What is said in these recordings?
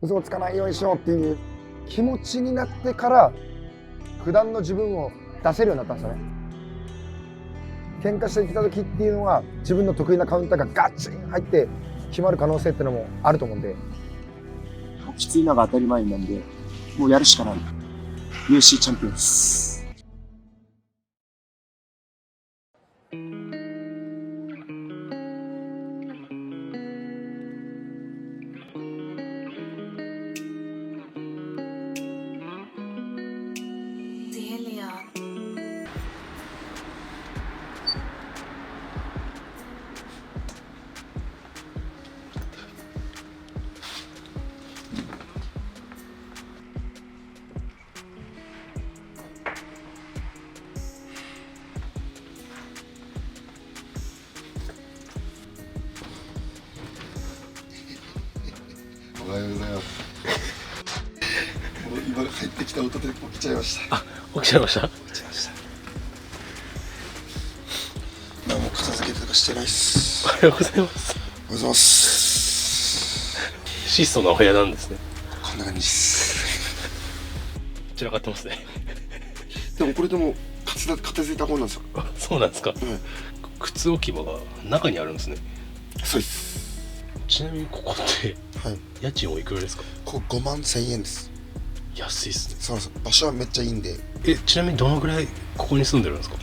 嘘をつかないようにしようっていう気持ちになってから普段の自分を出せるようになったんですよね。喧嘩してきた時っていうのは自分の得意なカウンターがガチン入って決まる可能性っていうのもあると思うんで、きついのが当たり前なんで、もうやるしかない。UFC チャンピオンです。おはようございます。もう今入ってきた音で起きちゃいました。あ、起きちゃいました。起きちゃいました。何も片付けとかしてないっす。おはようございます。おはようございます。質素なお部屋なんですね。こんな感じです。散らかってますね。でもこれでも片付いた方なんですよ。あ、そうなんですか。靴置き場が中にあるんですね。そうです。ちなみにここってはい。家賃おいくらですか。ここ5万1000円です。安いっすね。そうなんです。場所はめっちゃいいんで。ちなみにどのぐらいここに住んでるんですか。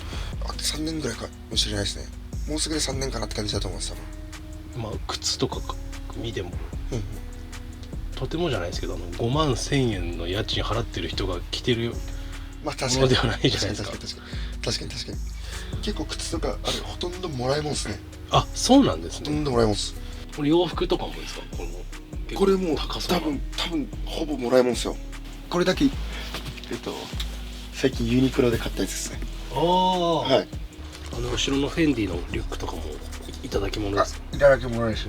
あと3年ぐらいかもしれないですね。もうすぐで3年かなって感じだと思うんです多分。まあ靴とか見てもうんうん。とてもじゃないですけど、5万1000円の家賃払ってる人が着てるまあ確かにものではないじゃないですか。確かに結構靴とかあれほとんどもらえもんですね。あ、そうなんですほとね。んどもらえもんです。これ洋服とかもですか。これもう高そうな。多分ほぼもらえもんですよ。これだけ最近ユニクロで買ったやつですね。ああ、はい。後ろのフェンディのリュックとかもいただき物ですか。いただき物です。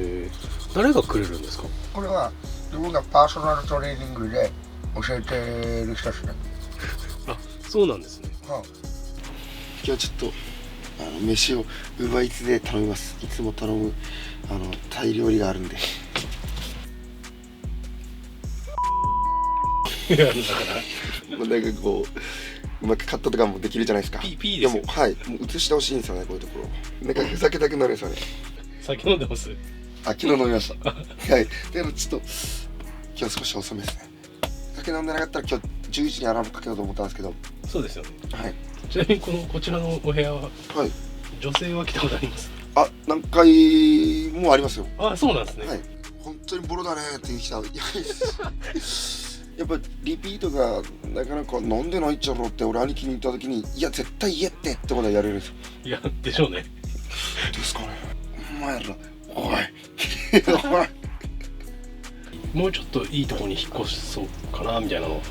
誰がくれるんですか。これは自分がパーソナルトレーニングで教えてる人ですね。あ、そうなんですね。今日はちょっと飯をUber Eatsで頼みます。いつも頼むタイ料理があるんで。いや、だからなんかこうまくカットとかもできるじゃないですか。ピーですよ。もはい、もう映してほしいんですよね、こういうところ。なんかふざけたくなるんですよね。酒飲んでます。あ、昨日飲みました。はい。でもちょっと今日少し遅めですね。酒飲んでなかったら今日11時にアラームかけようと思ったんですけど。そうですよね。はい。ちなみにこちらのお部屋は、はい。女性は来たことあります。あ、何回もありますよ。あ、そうなんですね。はい。本当にボロだねっていう人はいないです。やっぱリピートがなかなかなんでないっちゃろうって俺兄貴に言った時に、いや絶対言えってことはやれるんですよ。いや、でしょうね。ですかね。お前ら、おい。もうちょっといいところに引っ越しそうかなみたいなの。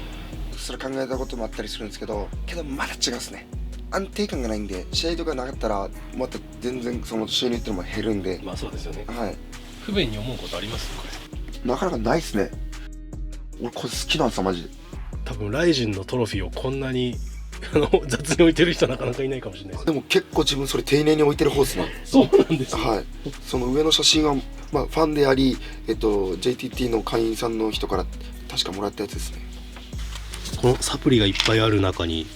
それ考えたこともあったりするんですけど、まだ違うっすね。安定感がないんで、試合とかなかったらまた全然その収入ってのも減るんで。まあそうですよね。はい。不便に思うことありますこれ。なかなかないっすね。俺これ好きなんですよマジで。多分ライジンのトロフィーをこんなに雑に置いてる人はなかなかいないかもしれないです。でも結構自分それ丁寧に置いてる方ですね。そうなんですね。はい。その上の写真はまあファンであり、JTT の会員さんの人から確かもらったやつですね。このサプリがいっぱいある中に、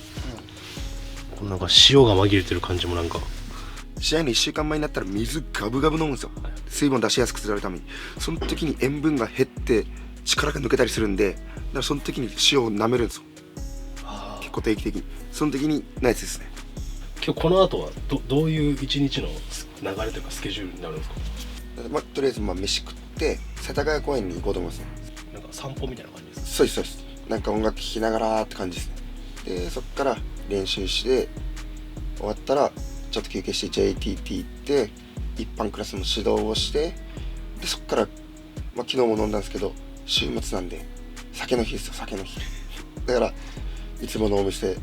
このなんか塩が紛れてる感じもなんか。試合の1週間前になったら水ガブガブ飲むんですよ。水分出しやすくするために。その時に塩分が減って力が抜けたりするんで、だからその時に塩を舐めるんですよ。結構定期的に。その時にないやつですね。今日この後はどういう一日の流れというかスケジュールになるんですか。まあ、とりあえず飯食って世田谷公園に行こうと思いますね。なんか散歩みたいな感じですか。そうですそうです。なんか音楽聴きながらって感じですね。でそっから練習して終わったらちょっと休憩して JTT 行って一般クラスの指導をして、でそっから、まあ、昨日も飲んだんですけど週末なんで酒の日ですよ。酒の日だからいつものお店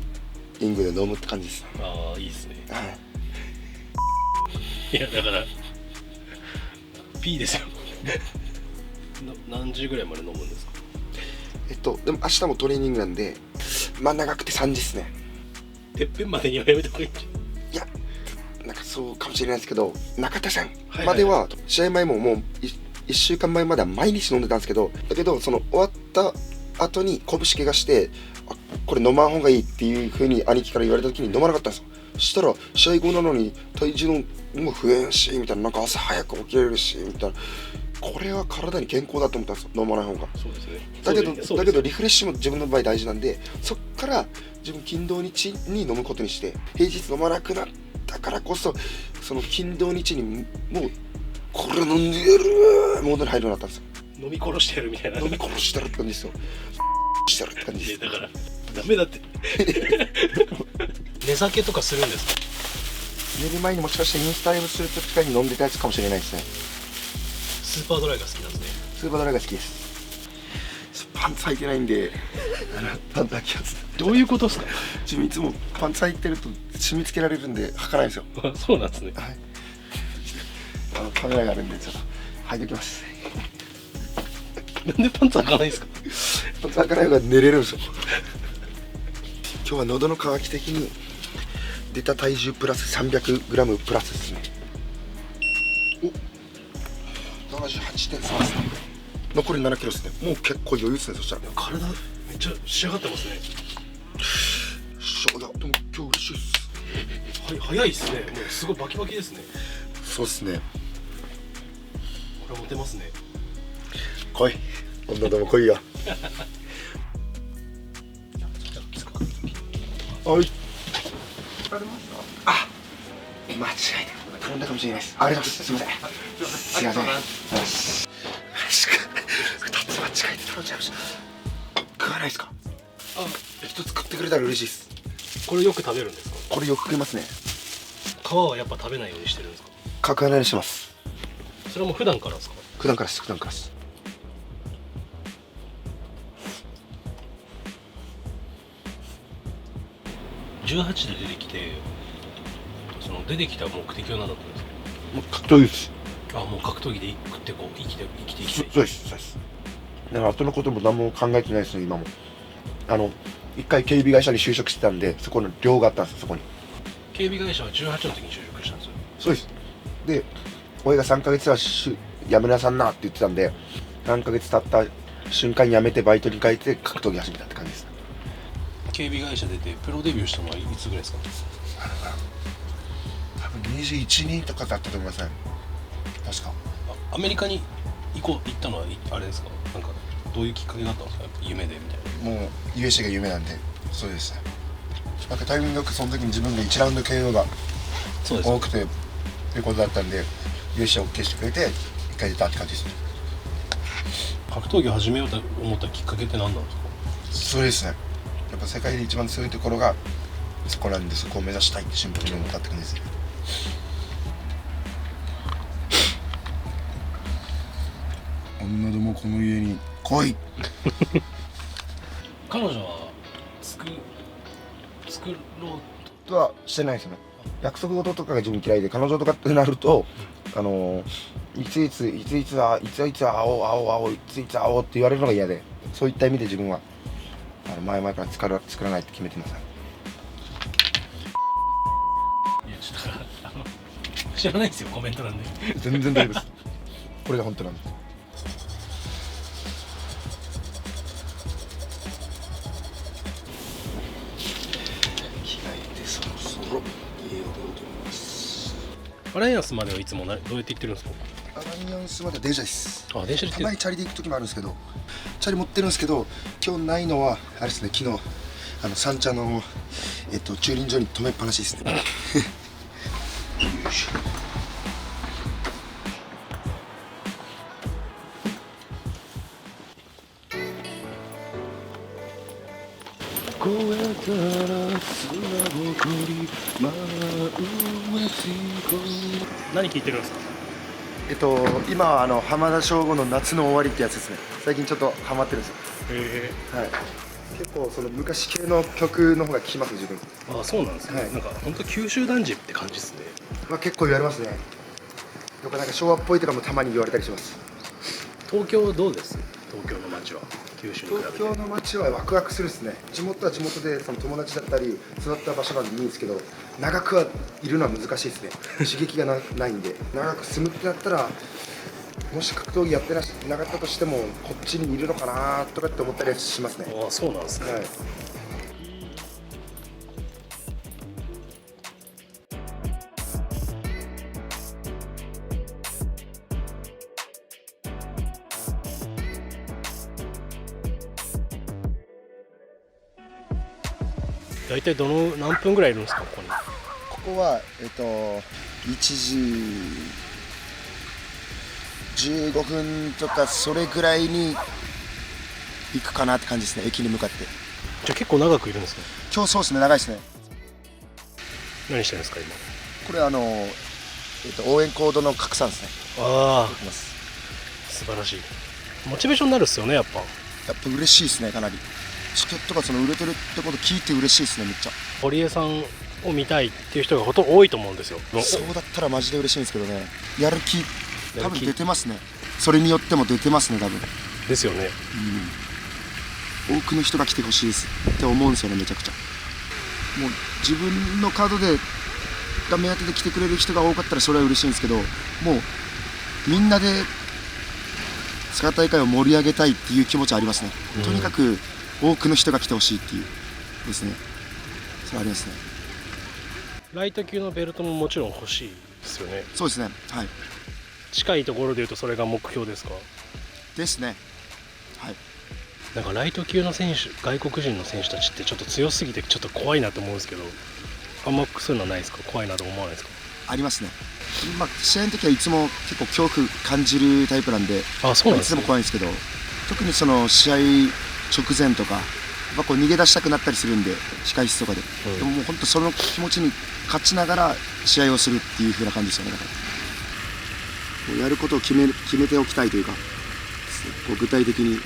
リングで飲むって感じですね。ああ、いいですね。はい。いやだから P ですよ。何時ぐらいまで飲むんですか。でも明日もトレーニングなんで、まあ長くて3時ですね。てっぺんまでにはやめた方がいいんじいや、なんかそうかもしれないですけど、中田さんまでは試合前ももう1週間前までは毎日飲んでたんですけど、だけどその終わった後に拳怪我して、あ、これ飲まん方がいいっていう風に兄貴から言われた時に飲まなかったんですよ。そしたら試合後なのに体重も増えんしみたいな、なんか朝早く起きれるしみたいな、これは体に健康だと思ったんですよ、飲まない方が。そうですね。だけどリフレッシュも自分の場合大事なんで、そっから自分金土日に飲むことにして、平日飲まなくなったからこそ、その金土日にもうこれ飲んでやるモードに入るようになったんですよ。飲み殺してやるみたいな。飲み殺してやるって感じですよ。してやるって感じです。だからダメだって寝酒とかするんですか？寝る前にもしかしてインスタライブするときに飲んでたやつかもしれないですね。スーパードライが好きなんですね。スーパードライが好きです。パンツ履いてないんで、パンツ履きます。どういうことですか？自分いつもパンツ履いてると締め付けられるんで履かないんですよ。そうなんですね。はい。カメラがあるんでちょっと履いておきます。なんでパンツ履かないんですか？パンツ履かない方が寝れるんですよ。今日は喉の渇き的に出た体重プラス 300g プラスですね。お、78.3 ですね。残り7キロですね。もう結構余裕ですね。そしたら体めっちゃ仕上がってますね。いや、でも今日嬉しいっす。はい、早いですね。もうすごいバキバキですね。そうっすね。これモテますね。来い、女でも来いや。はい。あ、間違えた。頼んだかもしれないです。ありがとうございます。すみません。すいません。よし。2つ間違えて頼んじゃいました。食わないですか？あ、1つ食ってくれたら嬉しいです。これよく食べるんですか？これよく食いますね。皮はやっぱ食べないようにしてるんですか？角離れしてます。それはもう普段からですか？普段からです。普段からです。18で出てきて、その出てきた目的は何だったんですか？もう格闘技です。あ、もう格闘技で食ってこう生きていきたい。そうです。そうです。だから後のことも何も考えてないですね、今も。一回警備会社に就職してたんで、そこの寮があったんですよ、そこに。警備会社は18の時に就職したんですよ。そうです。で、俺が3ヶ月は辞めなさんなって言ってたんで、3ヶ月経った瞬間に辞めてバイトに帰って格闘技始めたって感じです。警備会社出てプロデビューしたのはいつぐらいですか？多分21人とかだったと思いますね。確か。アメリカに行ったのはあれですか？なんかどういうきっかけがあったんですか？夢でみたいな。もう USC が夢なんで、そうですね。なんかタイミングよくその時に自分が1ラウンド KO が多くてっていうことだったんで、USC を OK してくれて1回出たって感じですね。格闘技を始めようと思ったきっかけって何なんですか？そうですね。やっぱ世界で一番強いところがそこなんで、そこを目指したいってシンプルに思ったって感じですね。女どもこの家に来い。彼女は作ろうとはしてないですよね。約束事とかが自分嫌いで、彼女とかってなると、いついつ会おうって言われるのが嫌で、そういった意味で自分は前々から作らないって決めてます。いやちょっと知らないですよ、コメントなんで。全然大丈夫です。これが本当なんです。着替えてそろそろ家を出ようと思います。アライアンスまではいつもどうやって行ってるんですか？アライアンスまで電車です。あ、電車で行ってる。たまにチャリで行く時もあるんですけど、チャリ持ってるんですけど、今日ないのはあれですね。昨日三茶の駐輪場に止めっぱなしですね。よいしょ。越えたら砂ぼこり真上つこ何聞いてるんですか？今は浜田省吾の夏の終わりってやつですね。最近ちょっとハマってるんですよ。はい。結構その昔系の曲の方が聴きます自分。あ、そうなんですね。はい、なんか本当九州男児って感じですね。まあ結構言われますね。とかなんか昭和っぽいとかもたまに言われたりします。東京どうです？東京の街は九州に比べて。東京の街はワクワクするですね。地元は地元でその友達だったり育った場所なんでいいんですけど、長くはいるのは難しいですね。刺激がないんで、長く住むってなったらもし格闘技やってなかったとしてもこっちにいるのかなとかって思ったりしますね。ああ、そうなんですね。はい。大体何分ぐらいいるんですか、ここに。ここは1時15分とかそれぐらいに行くかなって感じですね、駅に向かって。じゃあ結構長くいるんですね。今日そうですね、長いですね。何してるんですか、今。これ応援コードの拡散ですね。ああ、できます。素晴らしい。モチベーションになるっすよね、やっぱ。やっぱ嬉しいですね、かなり。チケットが売れてるってこと聞いて嬉しいですね、めっちゃ。堀江さんを見たいっていう人が多いと思うんですよ。そうだったらマジで嬉しいんですけどね。やる気多分出てますね。それによっても出てますね、多分。ですよね。多くの人が来てほしいですって思うんですよね、めちゃくちゃ。もう自分のカードが目当てで来てくれる人が多かったらそれは嬉しいんですけど、もうみんなでスカ大会を盛り上げたいっていう気持ちはありますね。とにかく多くの人が来てほしいっていうですね。それはありますね。ライト級のベルトももちろん欲しいですよね。そうですね。はい。近いところでいうとそれが目標ですか。ですね。はい。なんかライト級の選手、外国人の選手たちってちょっと強すぎてちょっと怖いなと思うんですけど、あんまそういうのはないですか。怖いなと思わないですか。ありますね。試合の時はいつも結構恐怖感じるタイプなんで、あ、そうなんですね。いつでも怖いんですけど、特にその試合直前とかやっぱ逃げ出したくなったりするんで、控室とかで、でももう本当その気持ちに勝ちながら試合をするっていう風な感じですよね。だからもうやることを決めておきたいというか、具体的に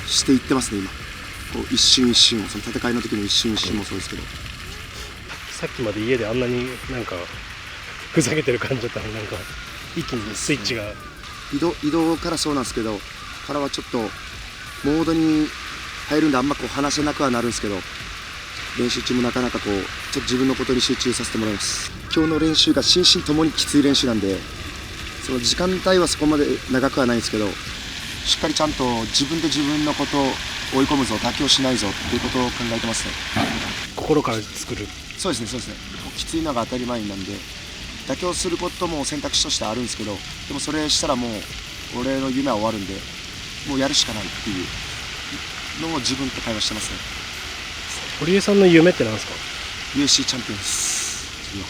していってますね、今。一瞬一瞬を、その戦いの時の一瞬一瞬もそうですけど。さっきまで家であんなになんかふざけてる感じだったのに、なんか一気にスイッチが。移動からそうなんですけど、からはちょっとモードに入るんであんま話せなくはなるんですけど、練習中もなかなかちょっと自分のことに集中させてもらいます。今日の練習が心身ともにきつい練習なんで、その時間帯はそこまで長くはないんですけど、しっかりちゃんと自分で自分のことを追い込むぞ、妥協しないぞっていうことを考えてますね。心から作る。そうですね、そうですね。きついのが当たり前なんで、妥協することも選択肢としてあるんですけど、でもそれしたらもう俺の夢は終わるんで、もうやるしかないっていうのを自分と会話してますね。堀江さんの夢って何ですか。 UFC チャンピオンです、自分は。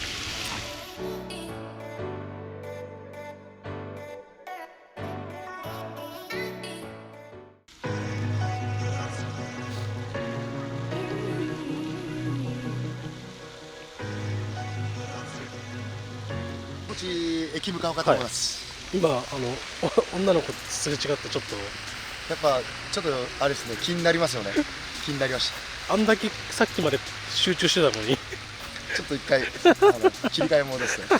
こっち駅向かうかと思います。今女の子すれ違ってちょっとやっぱちょっとあれですね、気になりますよね。気になりました。あんだけさっきまで集中してたのにちょっと一回切り替えモードですね。お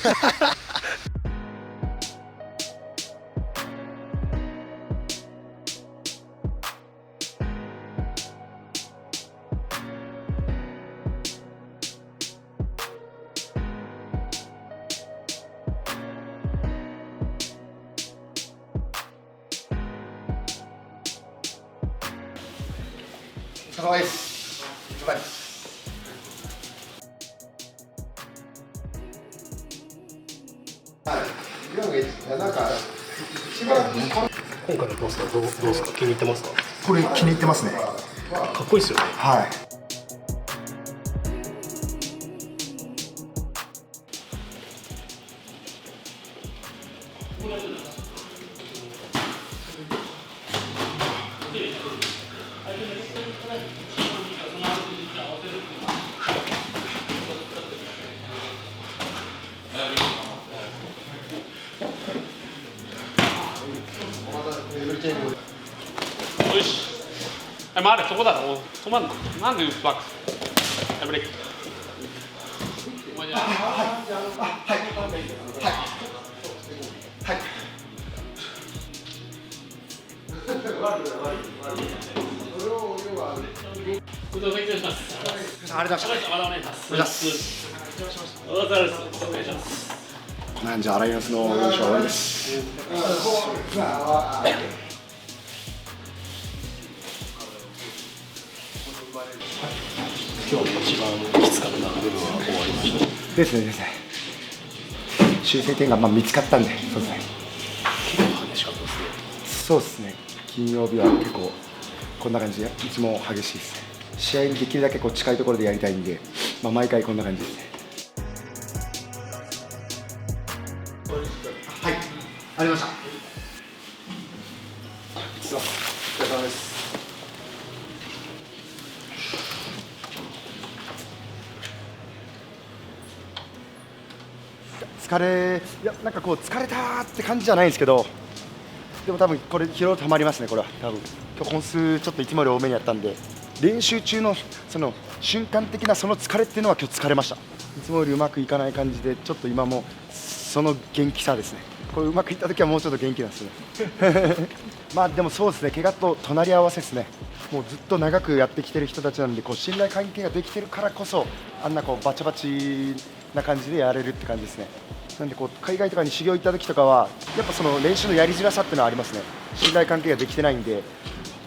疲れ様です。はい。なんかしばらく今回のポスターどうですか。気に入ってますか。これ気に入ってますね。かっこいいですよね。はい。よし。はい、回れ、そこだろ。止まんの。なんでバックス。はい、ブレーキ。お前じゃご搭載します。ありがとうございました。まだお願いします。お願いします。お願いします。こんな感じでアライアンスの練習は終わりです。今日一番きつかった部分は終わりましたですね。修正点が見つかったんで、そうですね。結構激しかったですね。そうですね。金曜日は結構こんな感じでいつも激しいですね。試合にできるだけ近いところでやりたいんで、毎回こんな感じですね。はい、ありました。お疲れ様です。いやなんか疲れたって感じじゃないんですけど、でも多分これ疲労たまりますね。これは多分今日本数ちょっといつもより多めにやったんで、練習中のその瞬間的なその疲れっていうのは今日疲れました。いつもよりうまくいかない感じで、ちょっと今もその元気さですね。これうまくいった時はもうちょっと元気なんですね。でもそうですね、怪我と隣り合わせですね。もうずっと長くやってきてる人たちなんで、信頼関係ができてるからこそあんなバチバチな感じでやれるって感じですね。なんで海外とかに修行行った時とかはやっぱその練習のやりづらさっていうのはありますね。信頼関係ができてないんで、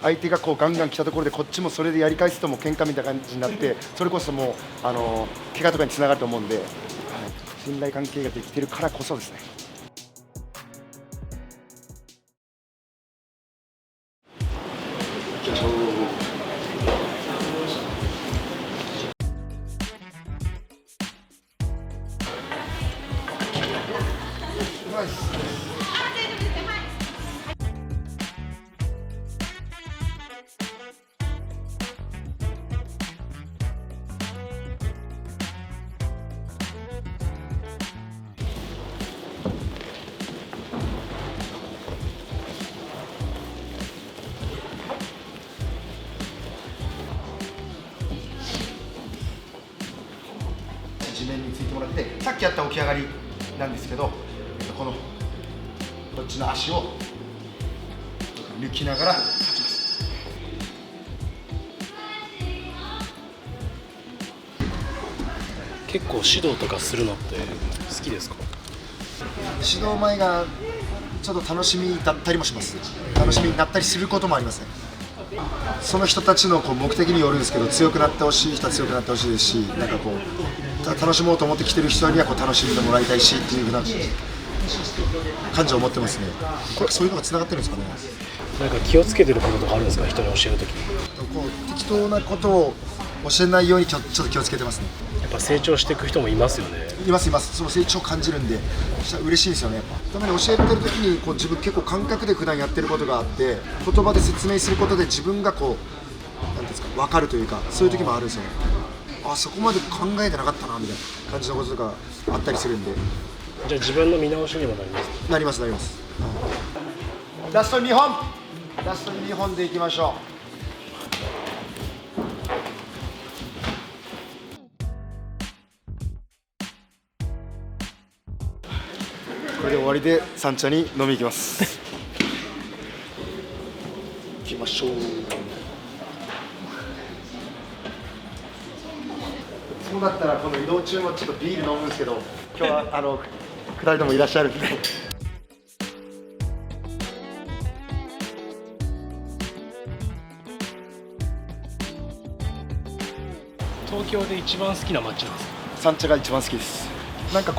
相手がガンガン来たところでこっちもそれでやり返すともう喧嘩みたいな感じになって、それこそもう怪我とかにつながると思うんで、信頼関係ができてるからこそですね。行きましょう。地面についてもらって、さっきやった起き上がりなんですけど、こっちの足を抜きながら立ちます。結構指導とかするのって好きですか？指導前がちょっと楽しみだったりもします。楽しみになったりすることもありますね。その人たちの目的によるんですけど、強くなってほしい人は強くなってほしいですし、なんか楽しもうと思ってきてる人には楽しんでもらいたいしっていうふうな感じを持ってますね。これそういうのがつながってるんですかね。なんか気をつけてることとかあるんですか？人に教えるとき。適当なことを教えないようにちょっと気をつけてますね。やっぱ成長していく人もいますよね。います。その成長を感じるんで嬉しいですよね。やっぱたまに教えてる時に自分結構感覚で普段やってることがあって、言葉で説明することで自分がなんていうんですか、分かるというか、そういう時もあるんですよね。そこまで考えてなかったなみたいな感じのこととかあったりするんで。じゃあ自分の見直しにもなりますか？なります。ラスト2本でいきましょう。これで終わりで三茶に飲み行きます。行きましょう。そうだったらこの移動中もちょっとビール飲むんですけど、今日は2人ともいらっしゃるんで。東京で一番好きな街なんですか？三茶が一番好きです。なんか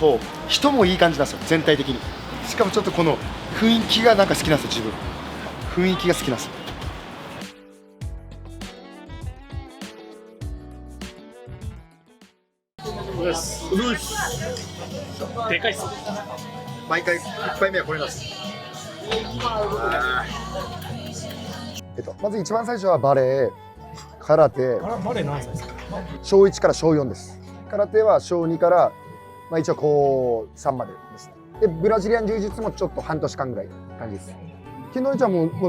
人もいい感じなんですよ、全体的に。しかもちょっとこの雰囲気がなんか好きなんですよ、自分。雰囲気が好きなんですよ。でかいっす。毎回1杯目はこれなんです。まず一番最初はバレエ、空手。バレエ何歳ですか？小1から小4です。空手は小2から一応高3までですね。でブラジリアン柔術もちょっと半年間ぐらい感じです。昨日一はもう必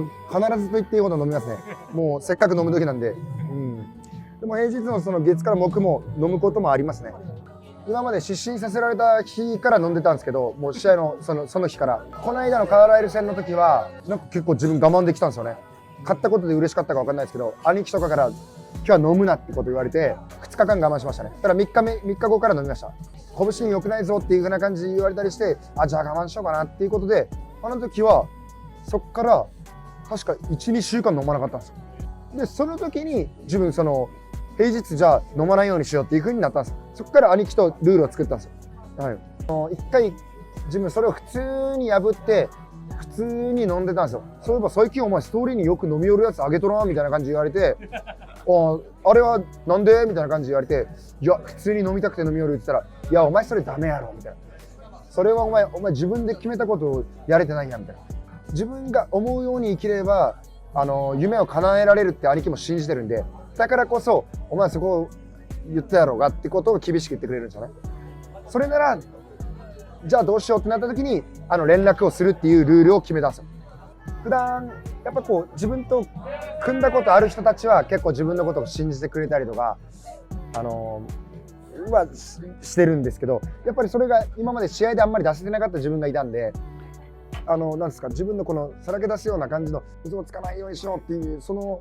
ずと言っていいほど飲みますね。もうせっかく飲む時なんで。でも平日のその月から木も飲むこともありますね。今まで失神させられた日から飲んでたんですけど、もう試合のその日から。この間のカーライル戦の時はなんか結構自分我慢できたんですよね。勝ったことで嬉しかったか分かんないですけど、兄貴とかから今日は飲むなってこと言われて2日間我慢しましたね。ただ3日後から飲みました。拳良くないぞっていう風な感じで言われたりして、あ、じゃあ我慢しようかなっていうことで、あの時はそっから確か 1,2 週間飲まなかったんですよ。でその時に自分その平日じゃあ飲まないようにしようっていう風になったんですよ。そっから兄貴とルールを作ったんですよ。はい、一回自分それを普通に破って普通に飲んでたんですよ。そういえば最近お前ストーリーによく飲み寄るやつあげとらんみたいな感じで言われて、あれはなんでみたいな感じで言われて、いや普通に飲みたくて飲み寄るって言ったら、いやお前それダメやろみたいな、それはお前自分で決めたことをやれてないやみたいな、自分が思うように生きれば夢を叶えられるって兄貴も信じてるんで、だからこそお前そこを言ったやろうがってことを厳しく言ってくれるんですよね。それならじゃあどうしようってなった時に連絡をするっていうルールを決めたんですよ。普段やっぱこう自分と組んだことある人たちは結構自分のことを信じてくれたりとかしてるんですけど、やっぱりそれが今まで試合であんまり出せてなかった自分がいたんで、なんですか、自分のこのさらけ出すような感じの嘘をつかないようにしようっていうその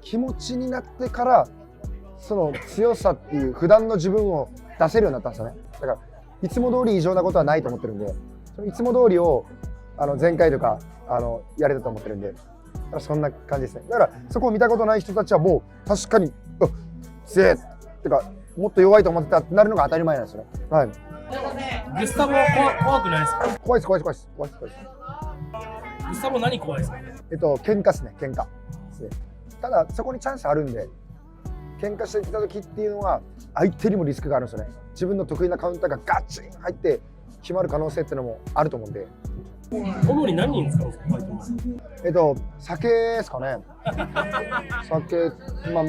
気持ちになってから、その強さっていう普段の自分を出せるようになったんですよね。だからいつも通り異常なことはないと思ってるんで、そのいつも通りを前回とかやれたと思ってるんで、だからそんな感じですね。だからそこを見たことない人たちはもう確かに強えってかもっと弱いと思ってたってなるのが当たり前なんですよね。はい。グスタボは怖くないですか？怖いです。グスタボ何怖いですか？喧嘩ですね。喧嘩ですね。ただそこにチャンスあるんで、喧嘩してきた時っていうのは相手にもリスクがあるんですよね。自分の得意なカウンターがガッチン入って決まる可能性っていうのもあると思うんで。主に何人使うんですか？酒ですかね。酒、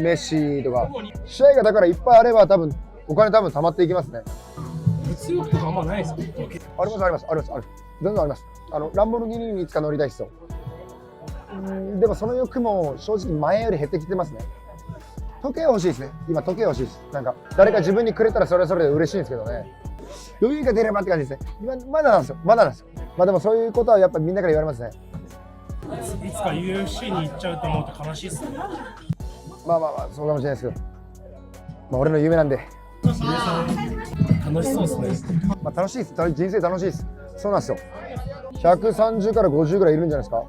飯とか。試合がだからいっぱいあればお金貯まっていきますね。物欲とかあんまないですか？あります。全然あります。ランボルギーニにいつか乗りたいですよ。でもその欲も正直前より減ってきてますね。時計欲しいですね。今時計欲しいです。なんか誰か自分にくれたらそれはそれで嬉しいんですけどね。余裕が出ればって感じですね。今まだなんですよ。でもそういうことはやっぱみんなから言われますね。いつか UFC に行っちゃうと思うと悲しいっすね。そうかもしれないですけど、俺の夢なんで。楽しそうですね。楽しいです。人生楽しいです。そうなんですよ。130から50ぐらいいるんじゃないですか。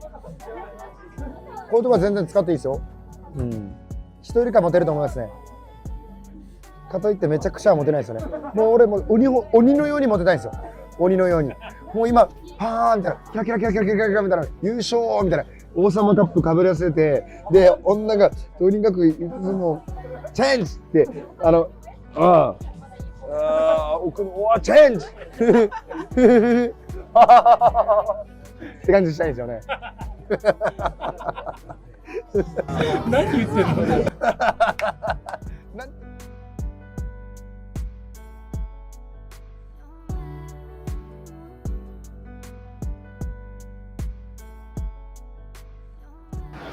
こういうとこは全然使っていいですよ。人よりかモテると思いますね。かといってめちゃくちゃはモテないですよね。もう俺も鬼のようにモテたいんですよ。鬼のように。もう今パーンみたいな、キラキラみたいな、優勝みたいな、王様カップかぶらせて、で女がとにかくいつもチェンジって奥のチェンジって感じしたいんですよね。何言ってんの？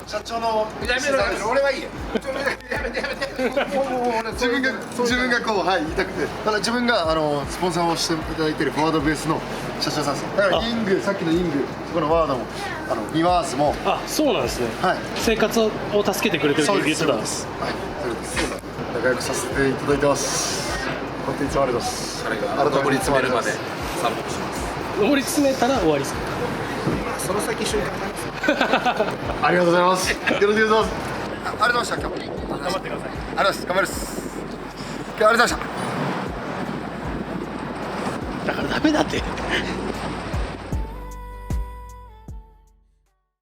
社長のやめろ俺はいいよ。やめて自分がこう言いたくて、ただ自分がスポンサーをしていただいているフォワードベースの社長さんです。だからさっきのイング、そこのワードもリワースもそうなんですね。はい、生活を助けてくれてるって言ってたんです。はい、そうです。仲良くさせていただいてます。本当にいつもありがとうございます。上り詰めるまでサポートします。上り詰めたら終わりですか？その先一緒に考えます。ありがとうございます。よろしくお願いします。ありがとうございました。頑張ってください。頑張ってください。ありがとうございます。頑張ります。今日はありがとうございました。だからダメだって。